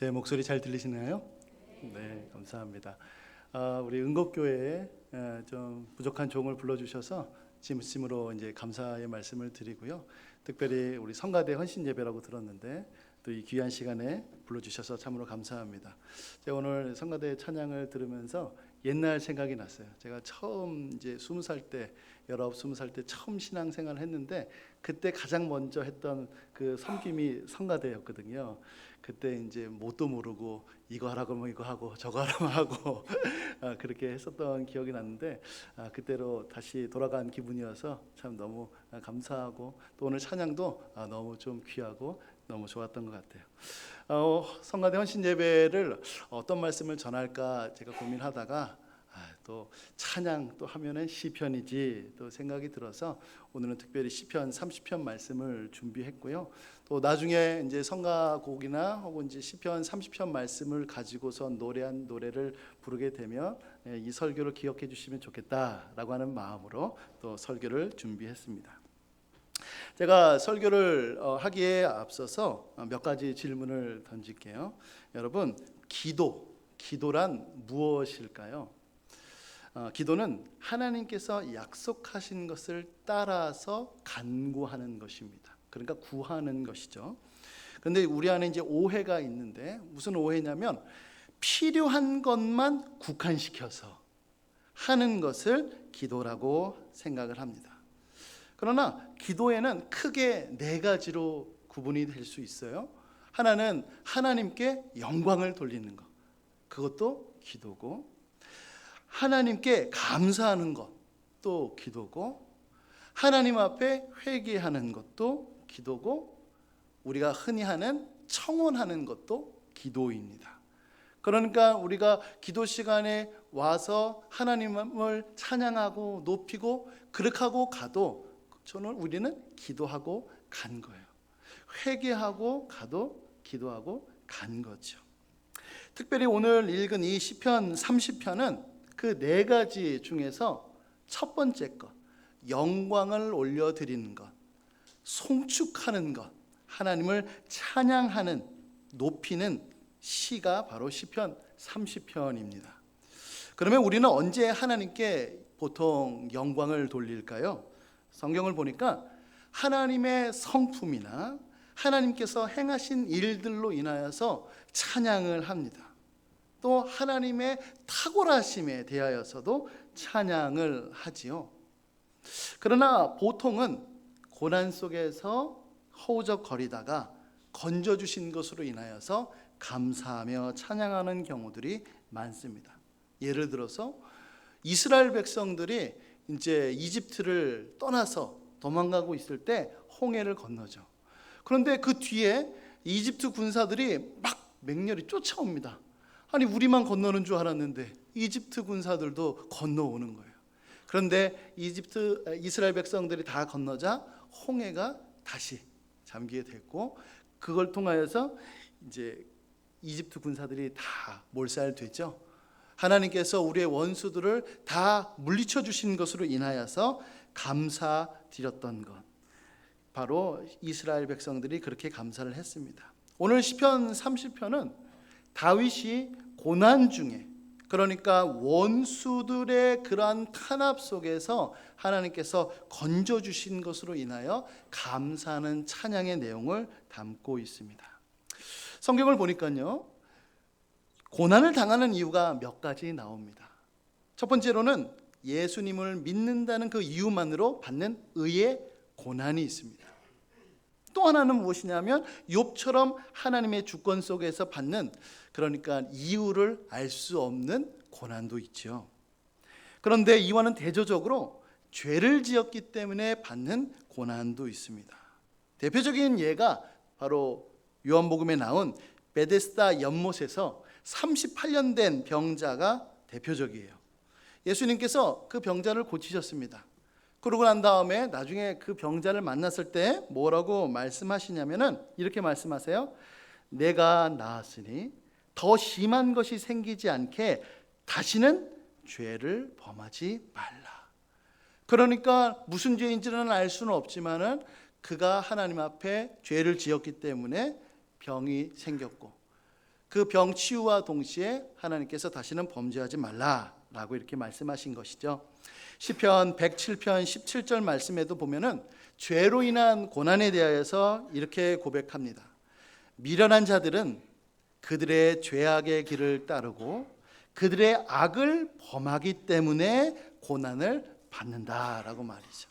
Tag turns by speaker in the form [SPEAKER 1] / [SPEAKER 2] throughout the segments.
[SPEAKER 1] 제 목소리 잘 들리시나요? 네, 감사합니다. 우리 은곡교회에 좀 부족한 종을 불러주셔서 진심으로 이제 감사의 말씀을 드리고요. 특별히 우리 성가대 헌신 예배라고 들었는데 또 이 귀한 시간에 불러주셔서 참으로 감사합니다. 제가 오늘 성가대 찬양을 들으면서 옛날 생각이 났어요. 제가 처음 이제 20살 때, 19, 20살 때 처음 신앙생활을 했는데 그때 가장 먼저 했던 그 섬김이 성가대였거든요. 그때 이제 뭣도 모르고 이거 하라고 하면 이거 하고 저거 하라고 하고 그렇게 했었던 기억이 났는데 그때로 다시 돌아간 기분이어서 참 너무 감사하고 또 오늘 찬양도 너무 좀 귀하고 너무 좋았던 것 같아요. 성가대 헌신 예배를 어떤 말씀을 전할까 제가 고민하다가 또 찬양 또 하면은 시편이지 또 생각이 들어서 오늘은 특별히 시편 30편 말씀을 준비했고요. 또 나중에 이제 성가곡이나 혹은 이제 시편 30편 말씀을 가지고서 노래한 노래를 부르게 되면 이 설교를 기억해 주시면 좋겠다라고 하는 마음으로 또 설교를 준비했습니다. 제가 설교를 하기에 앞서서 몇 가지 질문을 던질게요. 여러분, 기도란 무엇일까요? 기도는 하나님께서 약속하신 것을 따라서 간구하는 것입니다. 그러니까 구하는 것이죠. 그런데 우리 안에 이제 오해가 있는데 무슨 오해냐면 필요한 것만 국한시켜서 하는 것을 기도라고 생각을 합니다. 그러나 기도에는 크게 네 가지로 구분이 될 수 있어요. 하나는 하나님께 영광을 돌리는 것, 그것도 기도고, 하나님께 감사하는 것도 기도고, 하나님 앞에 회개하는 것도 기도고, 우리가 흔히 하는 청혼하는 것도 기도입니다. 그러니까 우리가 기도 시간에 와서 하나님을 찬양하고 높이고 그렇게 하고 가도 우리는 기도하고 간 거예요. 회개하고 가도 기도하고 간 거죠. 특별히 오늘 읽은 이 시편 30편은 그 네 가지 중에서 첫 번째 것, 영광을 올려드리는 것, 송축하는 것, 하나님을 찬양하는, 높이는 시가 바로 시편 30편입니다. 그러면 우리는 언제 하나님께 보통 영광을 돌릴까요? 성경을 보니까 하나님의 성품이나 하나님께서 행하신 일들로 인하여서 찬양을 합니다. 또 하나님의 탁월하심에 대하여서도 찬양을 하지요. 그러나 보통은 고난 속에서 허우적거리다가 건져주신 것으로 인하여서 감사하며 찬양하는 경우들이 많습니다. 예를 들어서 이스라엘 백성들이 이제 이집트를 떠나서 도망가고 있을 때 홍해를 건너죠. 그런데 그 뒤에 이집트 군사들이 막 맹렬히 쫓아옵니다. 아니 우리만 건너는 줄 알았는데 이집트 군사들도 건너오는 거예요. 그런데 이스라엘 백성들이 다 건너자 홍해가 다시 잠기게 됐고 그걸 통하여서 이제 이집트 군사들이 다 몰살됐죠. 하나님께서 우리의 원수들을 다 물리쳐 주신 것으로 인하여서 감사드렸던 것, 바로 이스라엘 백성들이 그렇게 감사를 했습니다. 오늘 시편 30편은 다윗이 고난 중에, 그러니까 원수들의 그러한 탄압 속에서 하나님께서 건져주신 것으로 인하여 감사하는 찬양의 내용을 담고 있습니다. 성경을 보니까요, 고난을 당하는 이유가 몇 가지 나옵니다. 첫 번째로는 예수님을 믿는다는 그 이유만으로 받는 의의 고난이 있습니다. 또 하나는 무엇이냐면 욥처럼 하나님의 주권 속에서 받는, 그러니까 이유를 알 수 없는 고난도 있죠. 그런데 이와는 대조적으로 죄를 지었기 때문에 받는 고난도 있습니다. 대표적인 예가 바로 요한복음에 나온 베데스다 연못에서 38년 된 병자가 대표적이에요. 예수님께서 그 병자를 고치셨습니다. 그러고 난 다음에 나중에 그 병자를 만났을 때 뭐라고 말씀하시냐면은 이렇게 말씀하세요. 내가 나았으니 더 심한 것이 생기지 않게 다시는 죄를 범하지 말라. 그러니까 무슨 죄인지는 알 수는 없지만은 그가 하나님 앞에 죄를 지었기 때문에 병이 생겼고 그 병 치유와 동시에 하나님께서 다시는 범죄하지 말라라고 이렇게 말씀하신 것이죠. 시편 107편 17절 말씀에도 보면은 죄로 인한 고난에 대하여서 이렇게 고백합니다. 미련한 자들은 그들의 죄악의 길을 따르고 그들의 악을 범하기 때문에 고난을 받는다라고 말이죠.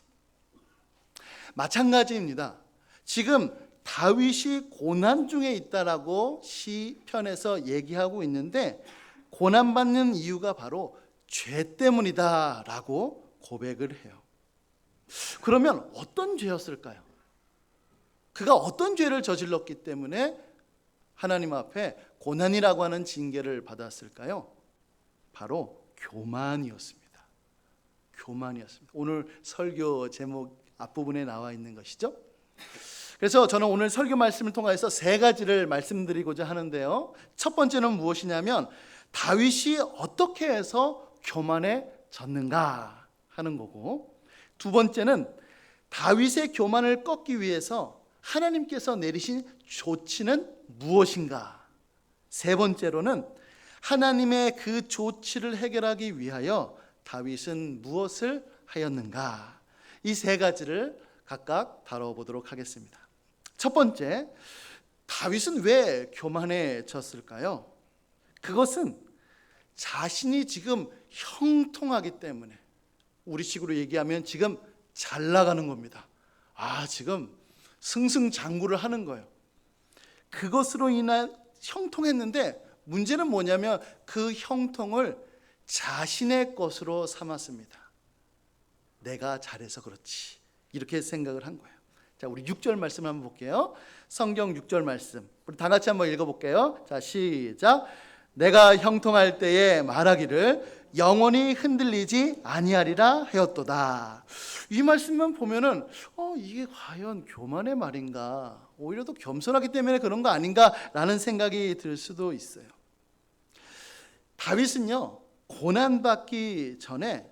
[SPEAKER 1] 마찬가지입니다. 지금 다윗이 고난 중에 있다라고 시편에서 얘기하고 있는데 고난받는 이유가 바로 죄 때문이다라고 고백을 해요. 그러면 어떤 죄였을까요? 그가 어떤 죄를 저질렀기 때문에 하나님 앞에 고난이라고 하는 징계를 받았을까요? 바로 교만이었습니다. 교만이었습니다. 오늘 설교 제목 앞부분에 나와 있는 것이죠. 그래서 저는 오늘 설교 말씀을 통해서 세 가지를 말씀드리고자 하는데요. 첫 번째는 무엇이냐면 다윗이 어떻게 해서 교만해졌는가 하는 거고, 두 번째는 다윗의 교만을 꺾기 위해서 하나님께서 내리신 조치는 무엇인가, 세 번째로는 하나님의 그 조치를 해결하기 위하여 다윗은 무엇을 하였는가, 이 세 가지를 각각 다뤄보도록 하겠습니다. 첫 번째, 다윗은 왜 교만해졌을까요? 그것은 자신이 지금 형통하기 때문에, 우리식으로 얘기하면 지금 잘 나가는 겁니다. 지금 승승장구를 하는 거예요. 그것으로 인한 형통했는데 문제는 뭐냐면 그 형통을 자신의 것으로 삼았습니다. 내가 잘해서 그렇지, 이렇게 생각을 한 거예요. 자, 우리 6절 말씀 한번 볼게요. 성경 6절 말씀 우리 다 같이 한번 읽어볼게요. 자, 시작. 내가 형통할 때에 말하기를 영원히 흔들리지 아니하리라 하였도다. 이 말씀만 보면은 이게 과연 교만의 말인가, 오히려 더 겸손하기 때문에 그런 거 아닌가라는 생각이 들 수도 있어요. 다윗은요, 고난받기 전에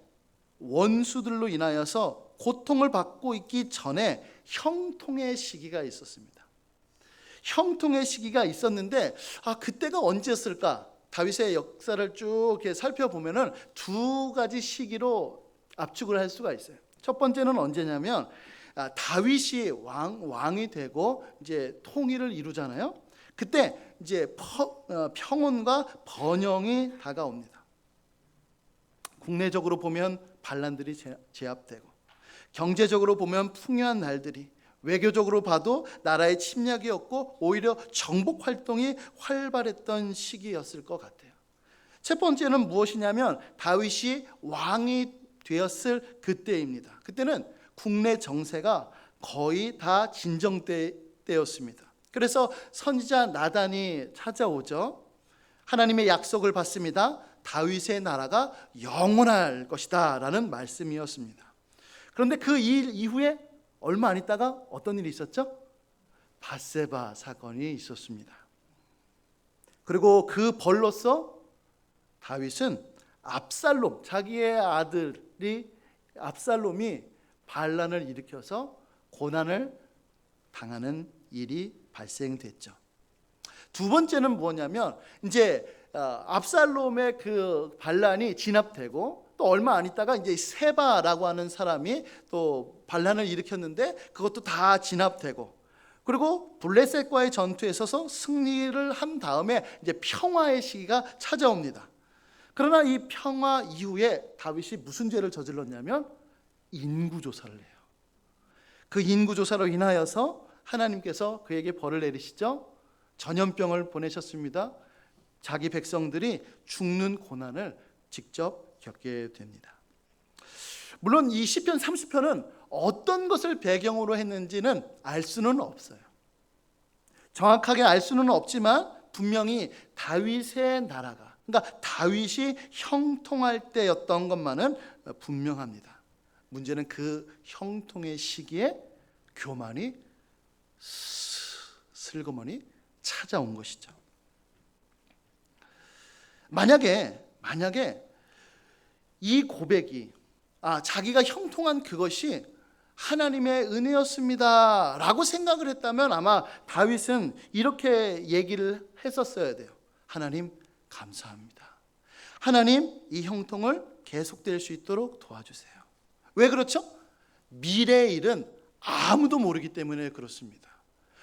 [SPEAKER 1] 원수들로 인하여서 고통을 받고 있기 전에 형통의 시기가 있었습니다. 형통의 시기가 있었는데 그때가 언제였을까? 다윗의 역사를 쭉 이렇게 살펴보면은 두 가지 시기로 압축을 할 수가 있어요. 첫 번째는 언제냐면 다윗이 왕이 되고 이제 통일을 이루잖아요. 그때 이제 평온과 번영이 다가옵니다. 국내적으로 보면 반란들이 제압되고, 경제적으로 보면 풍요한 날들이, 외교적으로 봐도 나라의 침략이 없고 오히려 정복 활동이 활발했던 시기였을 것 같아요. 첫 번째는 무엇이냐면 다윗이 왕이 되었을 그때입니다. 그때는 국내 정세가 거의 다 진정때였습니다. 그래서 선지자 나단이 찾아오죠. 하나님의 약속을 받습니다. 다윗의 나라가 영원할 것이다 라는 말씀이었습니다. 그런데 그 일 이후에 얼마 안 있다가 어떤 일이 있었죠? 밧세바 사건이 있었습니다. 그리고 그 벌로서 다윗은 압살롬, 자기의 아들이 압살롬이 반란을 일으켜서 고난을 당하는 일이 발생됐죠. 두 번째는 뭐냐면 이제 압살롬의 그 반란이 진압되고 또 얼마 안 있다가 이제 세바라고 하는 사람이 또 반란을 일으켰는데 그것도 다 진압되고, 그리고 블레셋과의 전투에 서서 승리를 한 다음에 이제 평화의 시기가 찾아옵니다. 그러나 이 평화 이후에 다윗이 무슨 죄를 저질렀냐면 인구조사를 해요. 그 인구조사로 인하여서 하나님께서 그에게 벌을 내리시죠. 전염병을 보내셨습니다. 자기 백성들이 죽는 고난을 직접 겪게 됩니다. 물론 이 시편 30편은 어떤 것을 배경으로 했는지는 알 수는 없어요. 정확하게 알 수는 없지만 분명히 다윗의 나라가, 그러니까 다윗이 형통할 때였던 것만은 분명합니다. 문제는 그 형통의 시기에 교만이 슬그머니 찾아온 것이죠. 만약에 이 고백이 자기가 형통한 그것이 하나님의 은혜였습니다 라고 생각을 했다면 아마 다윗은 이렇게 얘기를 했었어야 돼요. 하나님 감사합니다. 하나님 이 형통을 계속될 수 있도록 도와주세요. 왜 그렇죠? 미래의 일은 아무도 모르기 때문에 그렇습니다.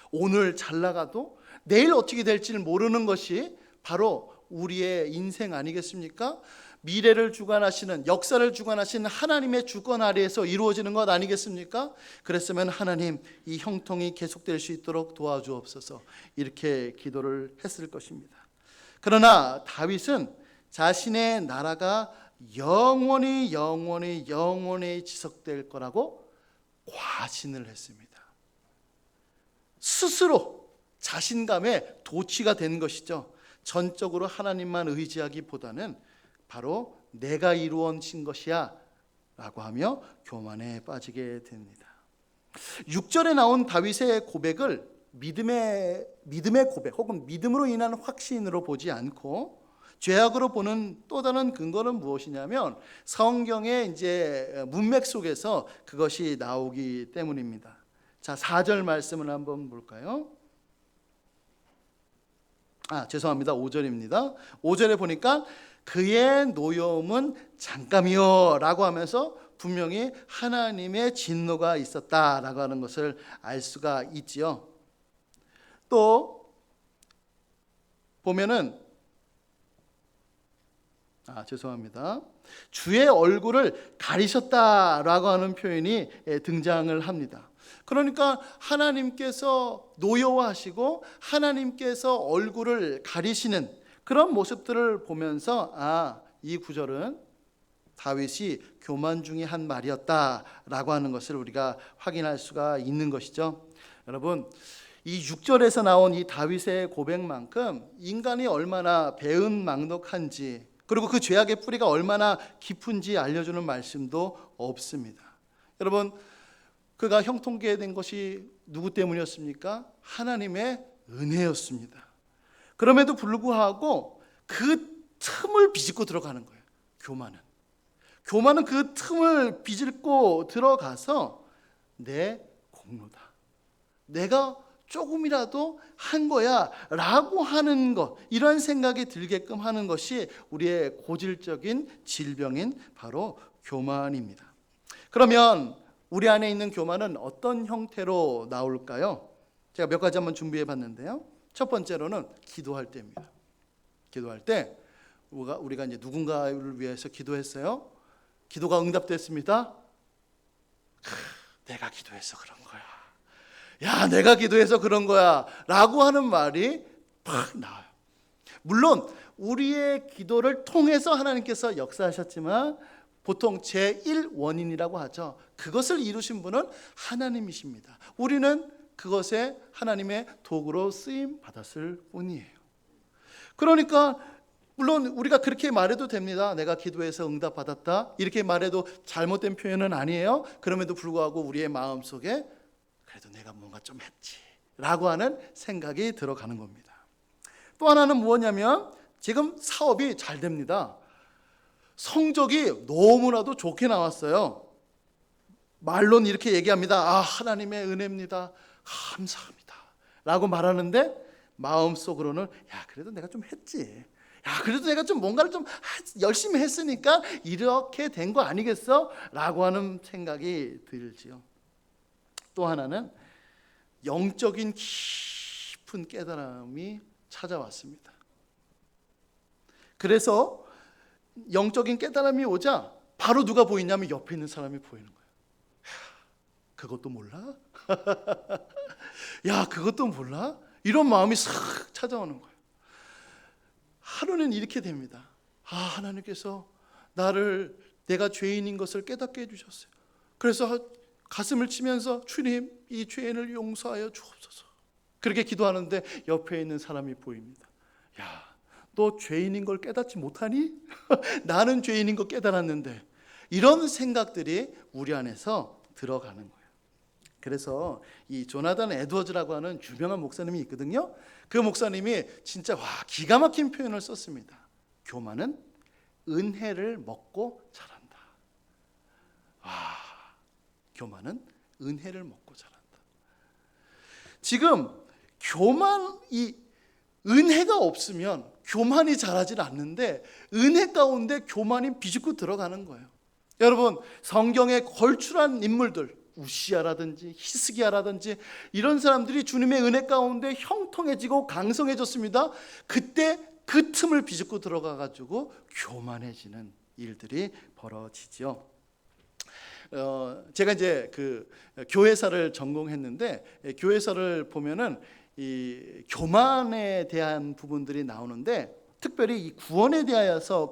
[SPEAKER 1] 오늘 잘 나가도 내일 어떻게 될지를 모르는 것이 바로 우리의 인생 아니겠습니까? 미래를 주관하시는, 역사를 주관하시는 하나님의 주권 아래에서 이루어지는 것 아니겠습니까? 그랬으면 하나님 이 형통이 계속될 수 있도록 도와주옵소서, 이렇게 기도를 했을 것입니다. 그러나 다윗은 자신의 나라가 영원히 지속될 거라고 과신을 했습니다. 스스로 자신감에 도취가 된 것이죠. 전적으로 하나님만 의지하기보다는 바로 내가 이루어진 것이야 라고 하며 교만에 빠지게 됩니다. 6절에 나온 다윗의 고백을 믿음의 고백 혹은 믿음으로 인한 확신으로 보지 않고 죄악으로 보는 또 다른 근거는 무엇이냐면 성경의 이제 문맥 속에서 그것이 나오기 때문입니다. 자, 4절 말씀을 한번 볼까요? 죄송합니다. 5절입니다. 5절에 보니까 그의 노여움은 잠깐이요 라고 하면서 분명히 하나님의 진노가 있었다라고 하는 것을 알 수가 있지요. 또 보면은 죄송합니다. 주의 얼굴을 가리셨다라고 하는 표현이 등장을 합니다. 그러니까 하나님께서 노여워하시고 하나님께서 얼굴을 가리시는 그런 모습들을 보면서 이 구절은 다윗이 교만 중에 한 말이었다라고 하는 것을 우리가 확인할 수가 있는 것이죠. 여러분, 이 6절에서 나온 이 다윗의 고백만큼 인간이 얼마나 배은망덕한지, 그리고 그 죄악의 뿌리가 얼마나 깊은지 알려주는 말씀도 없습니다. 여러분, 그가 형통케 된 것이 누구 때문이었습니까? 하나님의 은혜였습니다. 그럼에도 불구하고 그 틈을 비집고 들어가는 거예요. 교만은 그 틈을 비집고 들어가서 내 공로다, 내가 조금이라도 한 거야 라고 하는 것, 이런 생각이 들게끔 하는 것이 우리의 고질적인 질병인 바로 교만입니다. 그러면 우리 안에 있는 교만은 어떤 형태로 나올까요? 제가 몇 가지 한번 준비해 봤는데요. 첫 번째로는 기도할 때입니다. 기도할 때 우리가 이제 누군가를 위해서 기도했어요. 기도가 응답됐습니다. 내가 기도해서 그런 거야. 야, 내가 기도해서 그런 거야 라고 하는 말이 팍 나와요. 물론 우리의 기도를 통해서 하나님께서 역사하셨지만 보통 제1원인이라고 하죠. 그것을 이루신 분은 하나님이십니다. 우리는 그것에 하나님의 도구로 쓰임 받았을 뿐이에요. 그러니까 물론 우리가 그렇게 말해도 됩니다. 내가 기도해서 응답 받았다, 이렇게 말해도 잘못된 표현은 아니에요. 그럼에도 불구하고 우리의 마음속에 그래도 내가 뭔가 좀 했지 라고 하는 생각이 들어가는 겁니다. 또 하나는 무엇냐면 지금 사업이 잘 됩니다. 성적이 너무나도 좋게 나왔어요. 말로는 이렇게 얘기합니다. 하나님의 은혜입니다, 감사합니다 라고 말하는데 마음속으로는 그래도 내가 좀 했지, 그래도 내가 좀 뭔가를 좀 열심히 했으니까 이렇게 된 거 아니겠어? 라고 하는 생각이 들지요. 또 하나는 영적인 깊은 깨달음이 찾아왔습니다. 그래서 영적인 깨달음이 오자 바로 누가 보이냐면 옆에 있는 사람이 보이는 거예요. 그것도 몰라? 야, 그것도 몰라? 이런 마음이 싹 찾아오는 거예요. 하루는 이렇게 됩니다. 하나님께서 내가 죄인인 것을 깨닫게 해주셨어요. 그래서 가슴을 치면서 주님, 이 죄인을 용서하여 주옵소서, 그렇게 기도하는데 옆에 있는 사람이 보입니다. 야, 너 죄인인 걸 깨닫지 못하니? 나는 죄인인 거 깨달았는데. 이런 생각들이 우리 안에서 들어가는 거예요. 그래서 이 조나단 에드워즈라고 하는 유명한 목사님이 있거든요. 그 목사님이 진짜 기가 막힌 표현을 썼습니다. 교만은 은혜를 먹고 자란다. 교만은 은혜를 먹고 자란다. 지금 은혜가 없으면 교만이 자라질 않는데 은혜 가운데 교만이 비집고 들어가는 거예요. 여러분, 성경에 걸출한 인물들, 우시아라든지 히스기야라든지 이런 사람들이 주님의 은혜 가운데 형통해지고 강성해졌습니다. 그때 그 틈을 비집고 들어가 가지고 교만해지는 일들이 벌어지죠. 제가 이제 그 교회사를 전공했는데, 교회사를 보면은 이 교만에 대한 부분들이 나오는데, 특별히 이 구원에 대하여서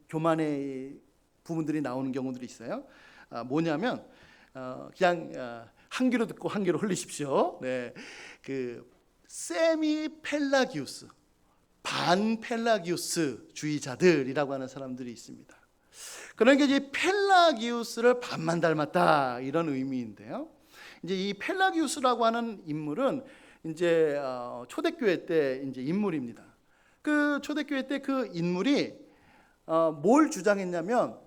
[SPEAKER 1] 교만의 부분들이 나오는 경우들이 있어요. 뭐냐면 그냥 한 귀로 듣고 한 귀로 흘리십시오. 네, 그 세미 펠라기우스, 반 펠라기우스 주의자들이라고 하는 사람들이 있습니다. 그러니까 이제 펠라기우스를 반만 닮았다, 이런 의미인데요. 이제 이 펠라기우스라고 하는 인물은 이제 초대교회 때 이제 인물입니다. 그 초대교회 때 그 인물이 뭘 주장했냐면,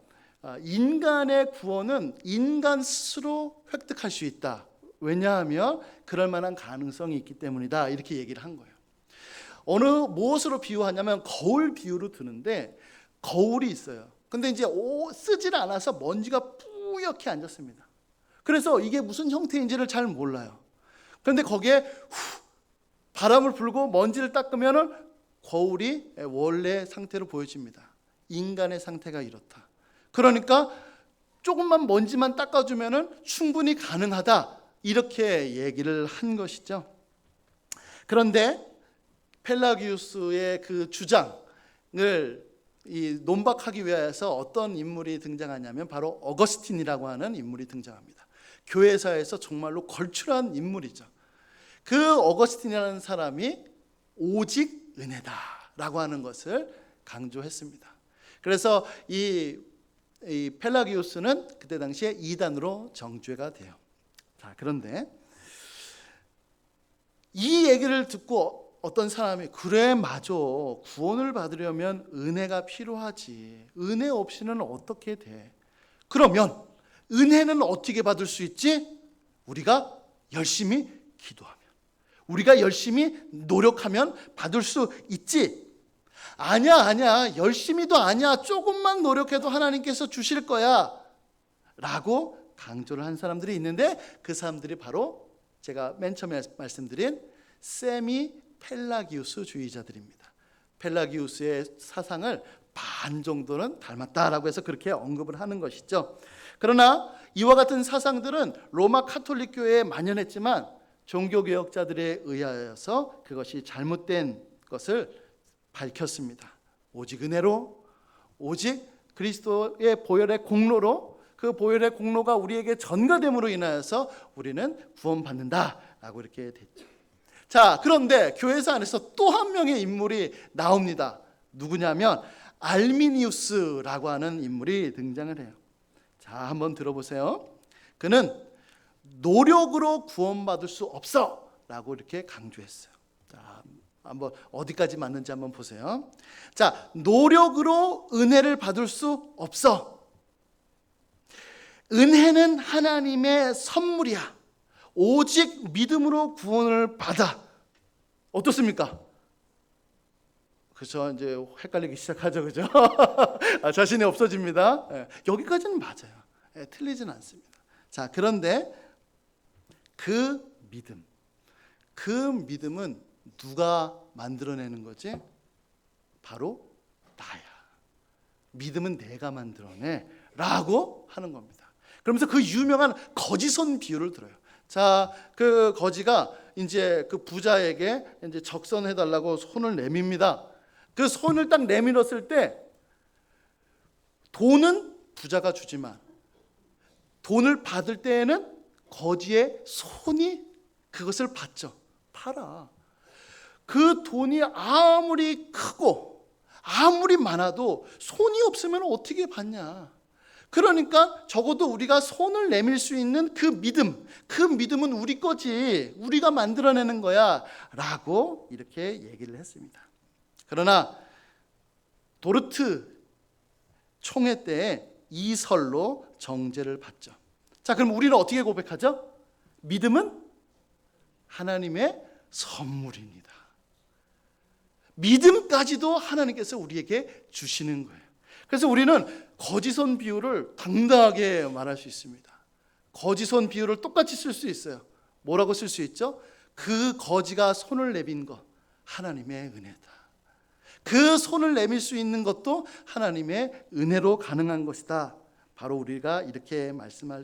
[SPEAKER 1] 인간의 구원은 인간 스스로 획득할 수 있다. 왜냐하면 그럴 만한 가능성이 있기 때문이다. 이렇게 얘기를 한 거예요. 무엇으로 비유하냐면 거울 비유로 드는데, 거울이 있어요. 근데 이제 쓰질 않아서 먼지가 뿌옇게 앉았습니다. 그래서 이게 무슨 형태인지를 잘 몰라요. 그런데 거기에 바람을 불고 먼지를 닦으면 거울이 원래 상태로 보여집니다. 인간의 상태가 이렇다. 그러니까 조금만 먼지만 닦아주면 충분히 가능하다, 이렇게 얘기를 한 것이죠. 그런데 펠라기우스의 그 주장을 논박하기 위해서 어떤 인물이 등장하냐면 바로 어거스틴이라고 하는 인물이 등장합니다. 교회사에서 정말로 걸출한 인물이죠. 그 어거스틴이라는 사람이 오직 은혜다라고 하는 것을 강조했습니다. 그래서 이 펠라기우스는 그때 당시에 이단으로 정죄가 돼요. 자, 그런데 이 얘기를 듣고 어떤 사람이, 그래 맞아, 구원을 받으려면 은혜가 필요하지, 은혜 없이는 어떻게 돼? 그러면 은혜는 어떻게 받을 수 있지? 우리가 열심히 기도하면, 우리가 열심히 노력하면 받을 수 있지. 아니야, 열심히도 아니야, 조금만 노력해도 하나님께서 주실 거야 라고 강조를 한 사람들이 있는데, 그 사람들이 바로 제가 맨 처음에 말씀드린 세미 펠라기우스 주의자들입니다. 펠라기우스의 사상을 반 정도는 닮았다라고 해서 그렇게 언급을 하는 것이죠. 그러나 이와 같은 사상들은 로마 카톨릭 교회에 만연했지만 종교개혁자들에 의하여서 그것이 잘못된 것을 밝혔습니다. 오직 은혜로, 오직 그리스도의 보혈의 공로로, 그 보혈의 공로가 우리에게 전가됨으로 인하여서 우리는 구원받는다라고 이렇게 됐죠. 자, 그런데 교회사 안에서 또 한 명의 인물이 나옵니다. 누구냐면 알미니우스라고 하는 인물이 등장을 해요. 자, 한번 들어보세요. 그는 노력으로 구원받을 수 없어 라고 이렇게 강조했어요. 자, 한번 어디까지 맞는지 한번 보세요. 자, 노력으로 은혜를 받을 수 없어. 은혜는 하나님의 선물이야. 오직 믿음으로 구원을 받아. 어떻습니까? 그렇죠. 이제 헷갈리기 시작하죠, 그죠? 자신이 없어집니다. 여기까지는 맞아요. 틀리진 않습니다. 자, 그런데 그 믿음은 누가 만들어내는 거지? 바로 나야. 믿음은 내가 만들어내 라고 하는 겁니다. 그러면서 그 유명한 거지손 비유를 들어요. 자, 그 거지가 이제 그 부자에게 이제 적선해달라고 손을 내밉니다. 그 손을 딱 내밀었을 때 돈은 부자가 주지만 돈을 받을 때에는 거지의 손이 그것을 받죠. 팔아. 그 돈이 아무리 크고 아무리 많아도 손이 없으면 어떻게 받냐. 그러니까 적어도 우리가 손을 내밀 수 있는 그 믿음은 우리 거지, 우리가 만들어내는 거야 라고 이렇게 얘기를 했습니다. 그러나 도르트 총회 때에 이설로 정죄를 받죠. 자, 그럼 우리는 어떻게 고백하죠? 믿음은 하나님의 선물입니다. 믿음까지도 하나님께서 우리에게 주시는 거예요. 그래서 우리는 거지손 비유를 당당하게 말할 수 있습니다. 거지손 비유를 똑같이 쓸 수 있어요. 뭐라고 쓸 수 있죠? 그 거지가 손을 내민 것, 하나님의 은혜다. 그 손을 내밀 수 있는 것도 하나님의 은혜로 가능한 것이다. 바로 우리가 이렇게 말씀할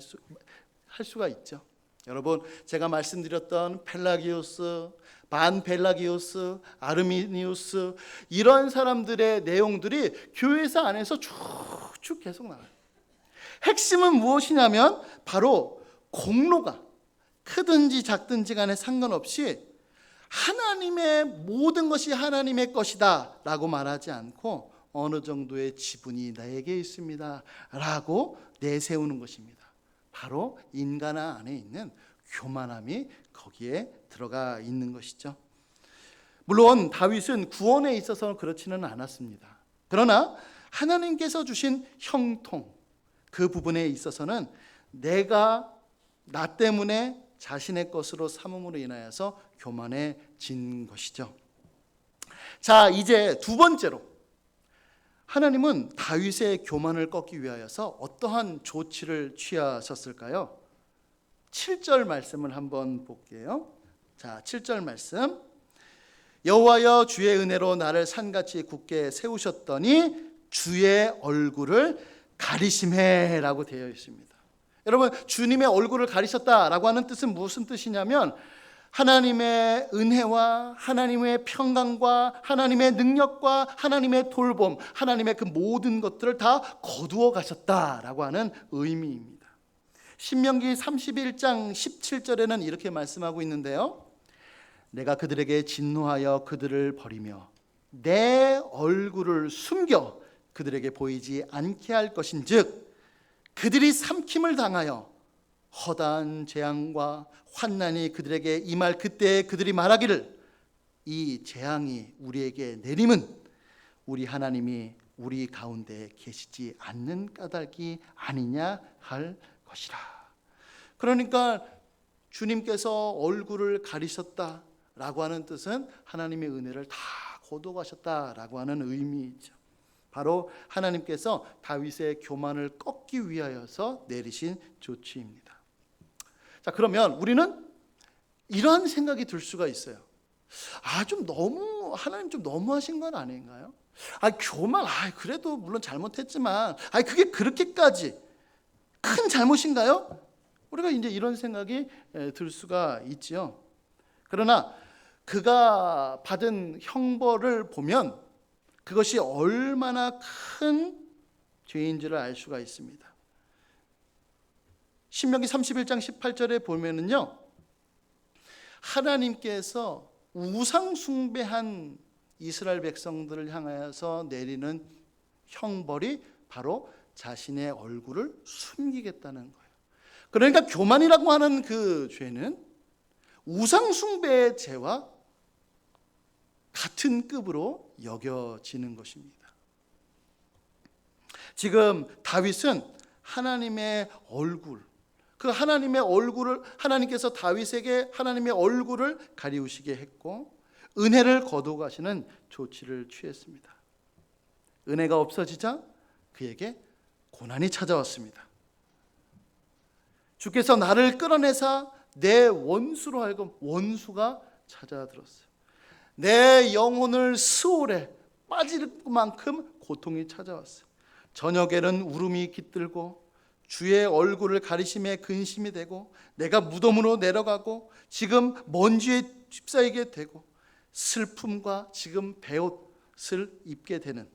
[SPEAKER 1] 수가 있죠. 여러분, 제가 말씀드렸던 펠라기오스, 반펠라기오스, 아르미니우스, 이런 사람들의 내용들이 교회사 안에서 쭉쭉 계속 나와요. 핵심은 무엇이냐면 바로 공로가 크든지 작든지 간에 상관없이 하나님의 모든 것이 하나님의 것이다 라고 말하지 않고 어느 정도의 지분이 나에게 있습니다 라고 내세우는 것입니다. 바로 인간 안에 있는 교만함이 거기에 들어가 있는 것이죠. 물론 다윗은 구원에 있어서는 그렇지는 않았습니다. 그러나 하나님께서 주신 형통, 그 부분에 있어서는 내가 나 때문에 자신의 것으로 삼음으로 인하여서 교만해진 것이죠. 자, 이제 두 번째로 하나님은 다윗의 교만을 꺾기 위하여서 어떠한 조치를 취하셨을까요? 7절 말씀을 한번 볼게요. 자, 7절 말씀. 여호와여 주의 은혜로 나를 산같이 굳게 세우셨더니 주의 얼굴을 가리심해라고 되어 있습니다. 여러분, 주님의 얼굴을 가리셨다라고 하는 뜻은 무슨 뜻이냐면 하나님의 은혜와 하나님의 평강과 하나님의 능력과 하나님의 돌봄, 하나님의 그 모든 것들을 다 거두어 가셨다라고 하는 의미입니다. 신명기 31장 17절에는 이렇게 말씀하고 있는데요. 내가 그들에게 진노하여 그들을 버리며 내 얼굴을 숨겨 그들에게 보이지 않게 할 것인즉 그들이 삼킴을 당하여 허다한 재앙과 환난이 그들에게 임할 그때에 그들이 말하기를 이 재앙이 우리에게 내림은 우리 하나님이 우리 가운데 계시지 않는 까닭이 아니냐 할 것이라. 그러니까 주님께서 얼굴을 가리셨다라고 하는 뜻은 하나님의 은혜를 다 거둬가셨다라고 하는 의미이죠. 바로 하나님께서 다윗의 교만을 꺾기 위하여서 내리신 조치입니다. 자, 그러면 우리는 이러한 생각이 들 수가 있어요. 좀 너무 하나님 좀 너무하신 건 아닌가요? 교만, 그래도 물론 잘못했지만, 그게 그렇게까지 큰 잘못인가요? 우리가 이제 이런 생각이 들 수가 있지요. 그러나 그가 받은 형벌을 보면 그것이 얼마나 큰 죄인지를 알 수가 있습니다. 신명기 31장 18절에 보면은요, 하나님께서 우상 숭배한 이스라엘 백성들을 향하여서 내리는 형벌이 바로 자신의 얼굴을 숨기겠다는 거예요. 그러니까 교만이라고 하는 그 죄는 우상 숭배의 죄와 같은 급으로 여겨지는 것입니다. 지금 다윗은 하나님의 얼굴, 그 하나님의 얼굴을 하나님께서 다윗에게 하나님의 얼굴을 가리우시게 했고 은혜를 거둬가시는 조치를 취했습니다. 은혜가 없어지자 그에게 고난이 찾아왔습니다. 주께서 나를 끌어내사 내 원수로 하여금 원수가 찾아들었어요. 내 영혼을 스올에 빠질 만큼 고통이 찾아왔어요. 저녁에는 울음이 깃들고 주의 얼굴을 가리심에 근심이 되고 내가 무덤으로 내려가고 지금 먼지에 휩싸이게 되고 슬픔과 지금 베옷을 입게 되는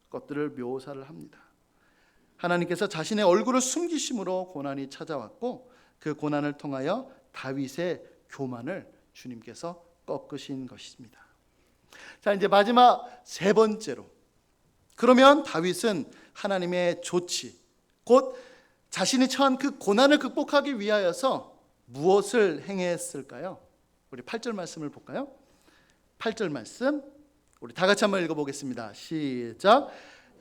[SPEAKER 1] 것들을 묘사를 합니다. 하나님께서 자신의 얼굴을 숨기심으로 고난이 찾아왔고 그 고난을 통하여 다윗의 교만을 주님께서 꺾으신 것입니다. 자, 이제 마지막 세 번째로, 그러면 다윗은 하나님의 조치, 곧 자신이 처한 그 고난을 극복하기 위하여서 무엇을 행했을까요? 우리 8절 말씀을 볼까요? 8절 말씀 우리 다 같이 한번 읽어보겠습니다. 시작.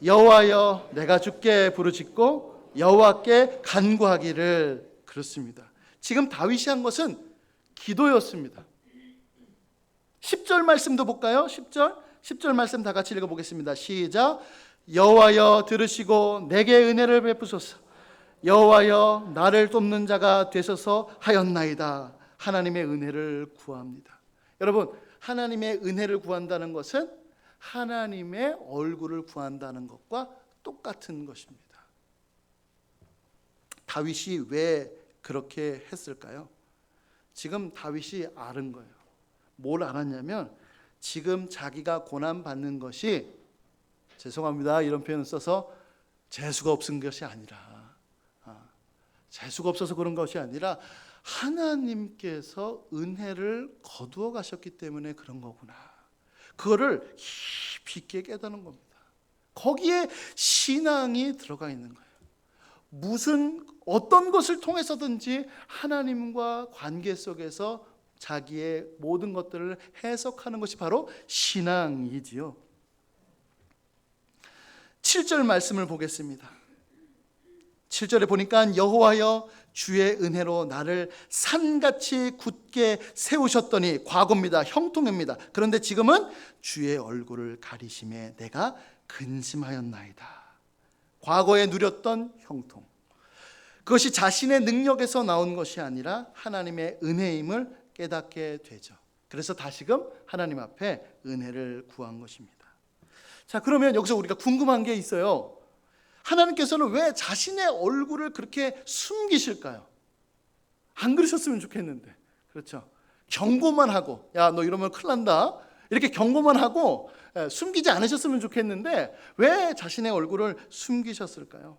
[SPEAKER 1] 여호와여 내가 주께 부르짖고 여호와께 간구하기를. 그렇습니다. 지금 다윗이 한 것은 기도였습니다. 10절 말씀도 볼까요? 10절 10절 말씀 다 같이 읽어보겠습니다. 시작. 여호와여 들으시고 내게 은혜를 베푸소서. 여호와여 나를 돕는 자가 되소서 하였나이다. 하나님의 은혜를 구합니다. 여러분, 하나님의 은혜를 구한다는 것은 하나님의 얼굴을 구한다는 것과 똑같은 것입니다. 다윗이 왜 그렇게 했을까요? 지금 다윗이 아는 거예요. 뭘 알았냐면 지금 자기가 고난받는 것이, 죄송합니다 이런 표현을 써서, 재수가 없은 것이 아니라, 재수가 없어서 그런 것이 아니라 하나님께서 은혜를 거두어 가셨기 때문에 그런 거구나. 그거를 깊이 있게 깨닫는 겁니다. 거기에 신앙이 들어가 있는 거예요. 어떤 것을 통해서든지 하나님과 관계 속에서 자기의 모든 것들을 해석하는 것이 바로 신앙이지요. 7절 말씀을 보겠습니다. 7절에 보니까 여호와여 주의 은혜로 나를 산같이 굳게 세우셨더니, 과거입니다. 형통입니다. 그런데 지금은 주의 얼굴을 가리심에 내가 근심하였나이다. 과거에 누렸던 형통, 그것이 자신의 능력에서 나온 것이 아니라 하나님의 은혜임을 깨닫게 되죠. 그래서 다시금 하나님 앞에 은혜를 구한 것입니다. 자, 그러면 여기서 우리가 궁금한 게 있어요. 하나님께서는 왜 자신의 얼굴을 그렇게 숨기실까요? 안 그러셨으면 좋겠는데, 그렇죠? 경고만 하고, 야 너 이러면 큰일 난다, 이렇게 경고만 하고 숨기지 않으셨으면 좋겠는데 왜 자신의 얼굴을 숨기셨을까요?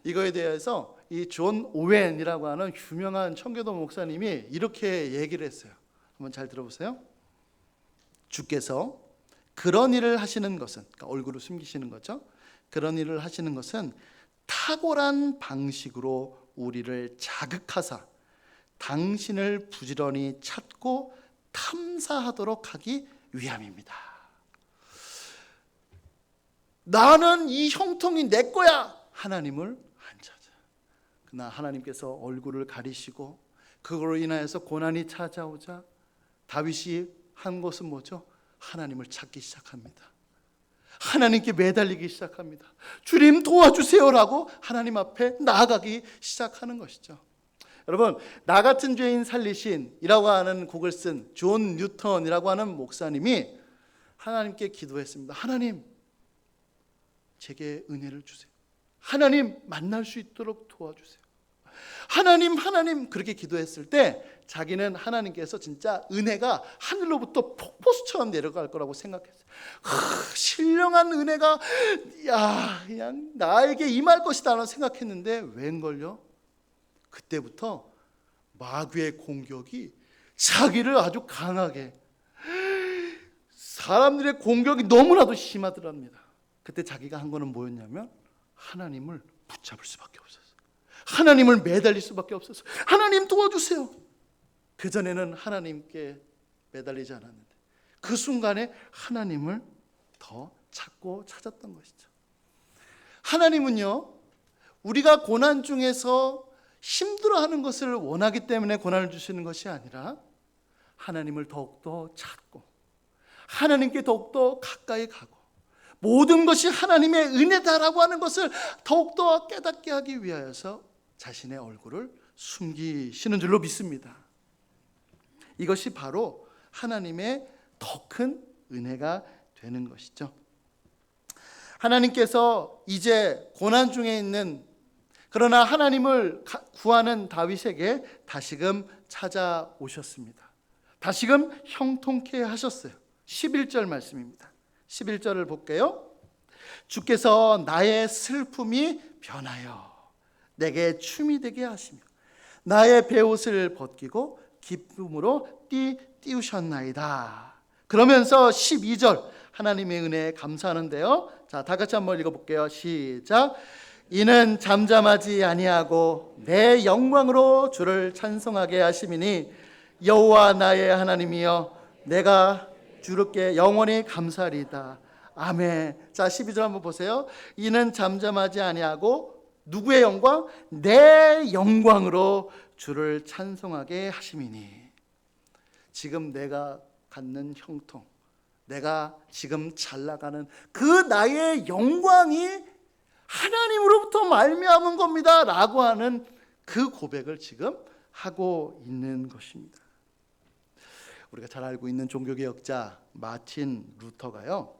[SPEAKER 1] 이거에 대해서 이 존 오웬이라고 하는 유명한 청교도 목사님이 이렇게 얘기를 했어요. 한번 잘 들어보세요. 주께서 그런 일을 하시는 것은, 그러니까 얼굴을 숨기시는 거죠. 그런 일을 하시는 것은 탁월한 방식으로 우리를 자극하사 당신을 부지런히 찾고 탐사하도록 하기 위함입니다. 나는 이 형통이 내 거야, 하나님을 안 찾아. 그러나 하나님께서 얼굴을 가리시고 그걸로 인하여서 고난이 찾아오자 다윗이 한 것은 뭐죠? 하나님을 찾기 시작합니다. 하나님께 매달리기 시작합니다. 주님 도와주세요라고 하나님 앞에 나아가기 시작하는 것이죠. 여러분, 나 같은 죄인 살리신이라고 하는 곡을 쓴 존 뉴턴이라고 하는 목사님이 하나님께 기도했습니다. 하나님, 제게 은혜를 주세요. 하나님, 만날 수 있도록 도와주세요. 하나님, 그렇게 기도했을 때 자기는 하나님께서 진짜 은혜가 하늘로부터 폭포수처럼 내려갈 거라고 생각했어요. 신령한 은혜가 그냥 나에게 임할 것이다 라고 생각했는데 웬걸요? 그때부터 마귀의 공격이 자기를 아주 강하게, 사람들의 공격이 너무나도 심하더랍니다. 그때 자기가 한 거는 뭐였냐면 하나님을 붙잡을 수밖에 없었어요. 하나님을 매달릴 수밖에 없었어요. 하나님 도와주세요. 그전에는 하나님께 매달리지 않았는데 그 순간에 하나님을 더 찾고 찾았던 것이죠. 하나님은요, 우리가 고난 중에서 힘들어하는 것을 원하기 때문에 고난을 주시는 것이 아니라 하나님을 더욱더 찾고 하나님께 더욱더 가까이 가고 모든 것이 하나님의 은혜다라고 하는 것을 더욱더 깨닫게 하기 위하여서 자신의 얼굴을 숨기시는 줄로 믿습니다. 이것이 바로 하나님의 더 큰 은혜가 되는 것이죠. 하나님께서 이제 고난 중에 있는, 그러나 하나님을 구하는 다윗에게 다시금 찾아오셨습니다. 다시금 형통케 하셨어요. 11절 말씀입니다. 11절을 볼게요. 주께서 나의 슬픔이 변하여 내게 춤이 되게 하시며 나의 베옷을 벗기고 기쁨으로 띄우셨나이다. 그러면서 12절 하나님의 은혜에 감사하는데요. 자, 다 같이 한번 읽어볼게요. 시작. 이는 잠잠하지 아니하고 내 영광으로 주를 찬송하게 하심이니 여호와 나의 하나님이여 내가 주께 영원히 감사하리이다. 아멘. 자, 12절 한번 보세요. 이는 잠잠하지 아니하고 누구의 영광? 내 영광으로 주를 찬송하게 하심이니. 지금 내가 갖는 형통, 내가 지금 잘 나가는 그 나의 영광이 하나님으로부터 말미암은 겁니다 라고 하는 그 고백을 지금 하고 있는 것입니다. 우리가 잘 알고 있는 종교개혁자 마틴 루터가요,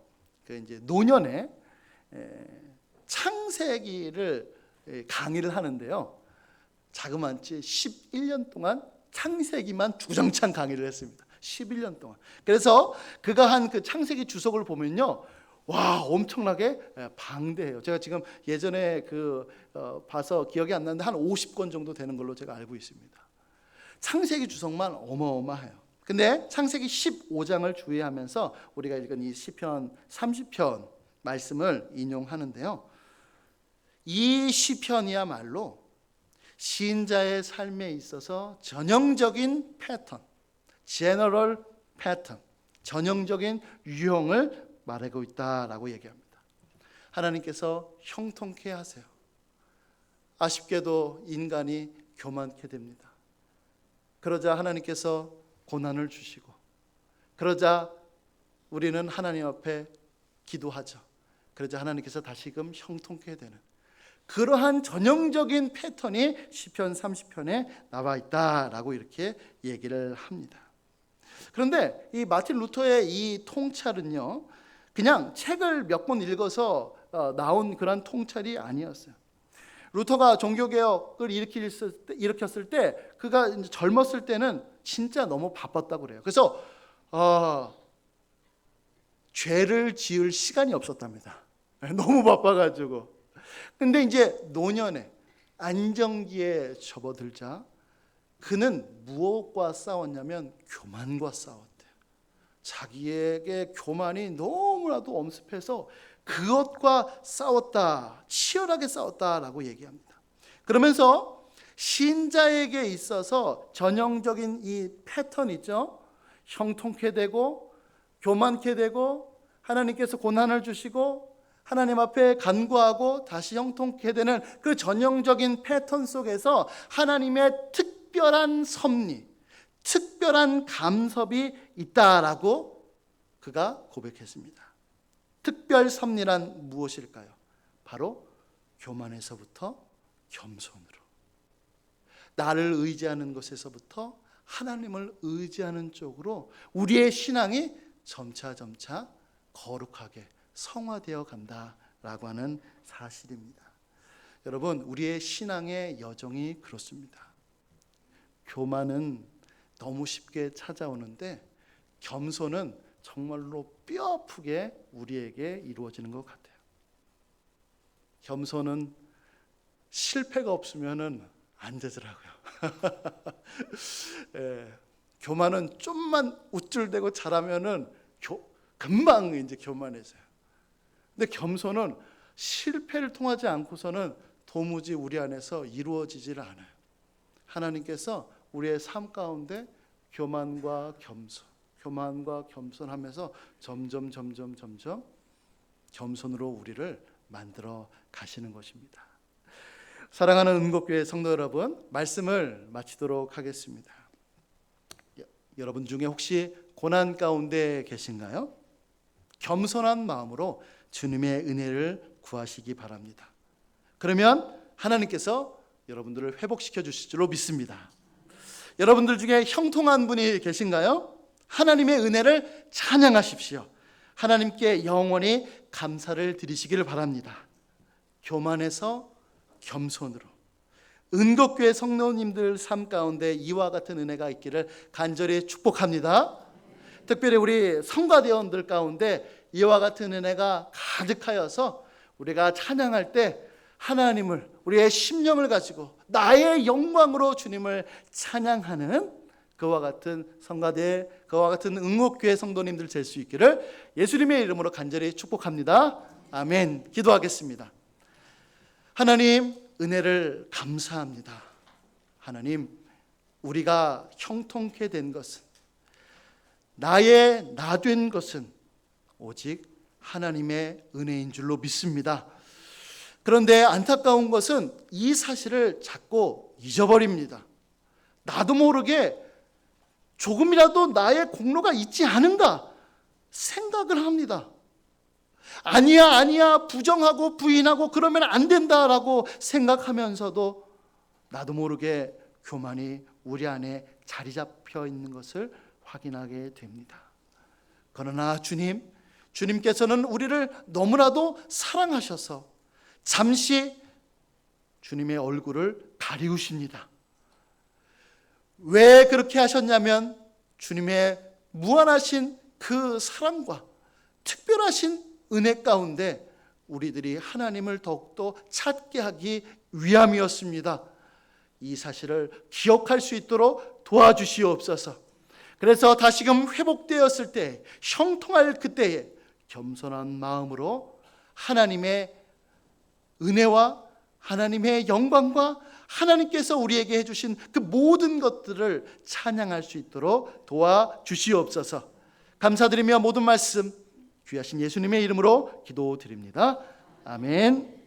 [SPEAKER 1] 그 이제 노년에 창세기를 강의를 하는데요, 자그마치 11년 동안 창세기만 주정찬 강의를 했습니다. 11년 동안. 그래서 그가 한 그 창세기 주석을 보면요, 와, 엄청나게 방대해요. 제가 지금 예전에 봐서 기억이 안 나는데 한 50권 정도 되는 걸로 제가 알고 있습니다. 창세기 주석만 어마어마해요. 근데 창세기 15장을 주의하면서 우리가 읽은 이 시편 30편 말씀을 인용하는데요, 이 시편이야말로 시인자의 삶에 있어서 전형적인 패턴, 제너럴 패턴, 전형적인 유형을 말하고 있다라고 얘기합니다. 하나님께서 형통케 하세요. 아쉽게도 인간이 교만케 됩니다. 그러자 하나님께서 고난을 주시고, 그러자 우리는 하나님 앞에 기도하죠. 그러자 하나님께서 다시금 형통케 되는 그러한 전형적인 패턴이 시편 30편에 나와 있다라고 이렇게 얘기를 합니다. 그런데 이 마틴 루터의 이 통찰은요, 그냥 책을 몇 권 읽어서 나온 그런 통찰이 아니었어요. 루터가 종교개혁을 일으켰을 때, 그가 이제 젊었을 때는 진짜 너무 바빴다고 그래요. 그래서 죄를 지을 시간이 없었답니다. 너무 바빠가지고. 근데 이제 노년에 안정기에 접어들자 그는 무엇과 싸웠냐면 교만과 싸웠대요. 자기에게 교만이 너무나도 엄습해서 그것과 싸웠다, 치열하게 싸웠다라고 얘기합니다. 그러면서 신자에게 있어서 전형적인 이 패턴 있죠. 형통케 되고 교만케 되고 하나님께서 고난을 주시고 하나님 앞에 간구하고 다시 형통케 되는 그 전형적인 패턴 속에서 하나님의 특별한 섭리, 특별한 감섭이 있다라고 그가 고백했습니다. 특별 섭리란 무엇일까요? 바로 교만에서부터 겸손으로, 나를 의지하는 것에서부터 하나님을 의지하는 쪽으로 우리의 신앙이 점차 거룩하게 성화되어 간다라고 하는 사실입니다. 여러분, 우리의 신앙의 여정이 그렇습니다. 교만은 너무 쉽게 찾아오는데 겸손은 정말로 뼈아프게 우리에게 이루어지는 것 같아요. 겸손은 실패가 없으면은 안 되더라고요. 교만은 좀만 우쭐대고 잘하면은 금방 이제 교만해져요. 근데 겸손은 실패를 통하지 않고서는 도무지 우리 안에서 이루어지질 않아요. 하나님께서 우리의 삶 가운데 교만과 겸손하면서 점점 겸손으로 우리를 만들어 가시는 것입니다. 사랑하는 은곡교회 성도 여러분, 말씀을 마치도록 하겠습니다. 여러분 중에 혹시 고난 가운데 계신가요? 겸손한 마음으로 주님의 은혜를 구하시기 바랍니다. 그러면 하나님께서 여러분들을 회복시켜 주실 줄로 믿습니다. 여러분들 중에 형통한 분이 계신가요? 하나님의 은혜를 찬양하십시오. 하나님께 영원히 감사를 드리시기를 바랍니다. 교만에서 겸손으로, 은곡교회 성도님들 삶 가운데 이와 같은 은혜가 있기를 간절히 축복합니다. 특별히 우리 성가대원들 가운데 이와 같은 은혜가 가득하여서 우리가 찬양할 때 하나님을, 우리의 심령을 가지고 나의 영광으로 주님을 찬양하는 그와 같은 성가대, 그와 같은 응옥교회 성도님들 될 수 있기를 예수님의 이름으로 간절히 축복합니다. 아멘. 기도하겠습니다. 하나님, 은혜를 감사합니다. 하나님, 우리가 형통케 된 것은, 나의 나 된 것은 오직 하나님의 은혜인 줄로 믿습니다. 그런데 안타까운 것은 이 사실을 자꾸 잊어버립니다. 나도 모르게 조금이라도 나의 공로가 있지 않은가, 생각을 합니다. 아니야 부정하고 부인하고 그러면 안 된다라고 생각하면서도 나도 모르게 교만이 우리 안에 자리 잡혀 있는 것을 확인하게 됩니다. 그러나 주님께서는 우리를 너무나도 사랑하셔서 잠시 주님의 얼굴을 가리우십니다. 왜 그렇게 하셨냐면 주님의 무한하신 그 사랑과 특별하신 은혜 가운데 우리들이 하나님을 더욱더 찾게 하기 위함이었습니다. 이 사실을 기억할 수 있도록 도와주시옵소서. 그래서 다시금 회복되었을 때, 형통할 그때에 겸손한 마음으로 하나님의 은혜와 하나님의 영광과 하나님께서 우리에게 해주신 그 모든 것들을 찬양할 수 있도록 도와주시옵소서. 감사드리며 모든 말씀 귀하신 예수님의 이름으로 기도드립니다. 아멘.